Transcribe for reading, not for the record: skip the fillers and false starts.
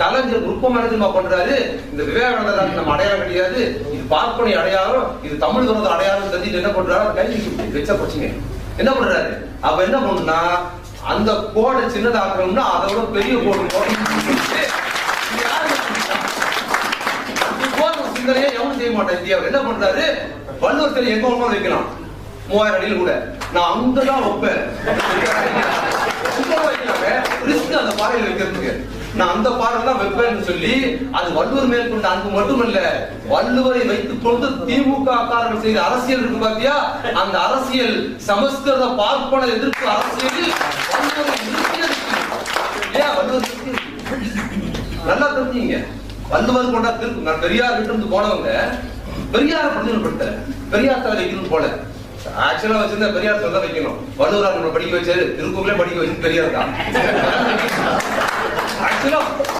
கலைஞர் நுட்பமானதுமா பண்றாரு. இந்த விவேகானந்தர் நம்ம அடையாளம் கிடையாது, இது பார்ப்பனை அடையாளம், இது தமிழ் விரோத அடையாளம் தெரிஞ்சு என்ன பண்றாரு, கைது வச்சா போச்சுங்க. என்ன பண்றாரு, அப்ப என்ன பண்ணுனா அந்த கோடை சின்னதாக்கணும்னா அதோட பெரிய கோடு சிந்தனையே எவனும் செய்ய மாட்டேன் இந்தியாவில். என்ன பண்றாரு, வள்ளுவர் சிலை எங்க ஒன்றும் வைக்கலாம் 3000 அடியில் கூட, நான் அங்கதான் வைப்பேன். அந்த பாறையில் வைக்கிறதுக்கு நான் அந்த பாறையில் தான் வைப்பேன்னு சொல்லி, அது வள்ளுவர் மேற்கொண்ட அன்பு மட்டுமல்ல, வள்ளுவரை வைத்துக் கொண்டு திமுக காரர்கள் செய்த அரசியல் இருக்கு பாத்தியா, அந்த அரசியல் சமஸ்கிருத பார்ப்பன எதிர்ப்பு அரசியலில் வள்ளுவரை நிறுத்தியது. ஏன் வள்ளுவர் நல்லா தெரிஞ்சீங்க, வள்ளுவர் கொண்டா திருக்கு. நான் பெரியார் கிட்ட இருந்து போனவங்க பெரியார பிரதிநிதிப்படுத்த பெரியார் தலை வைக்கணும் போல. ஆக்சுவலா வச்சிருந்தா பெரியார் தலை தான் வைக்கணும். வள்ளுவரார் நம்ம படிக்க வச்சாரு, திருப்பூர்லயே படிக்க வச்சு பெரியார் தான். ஆக்சுவலா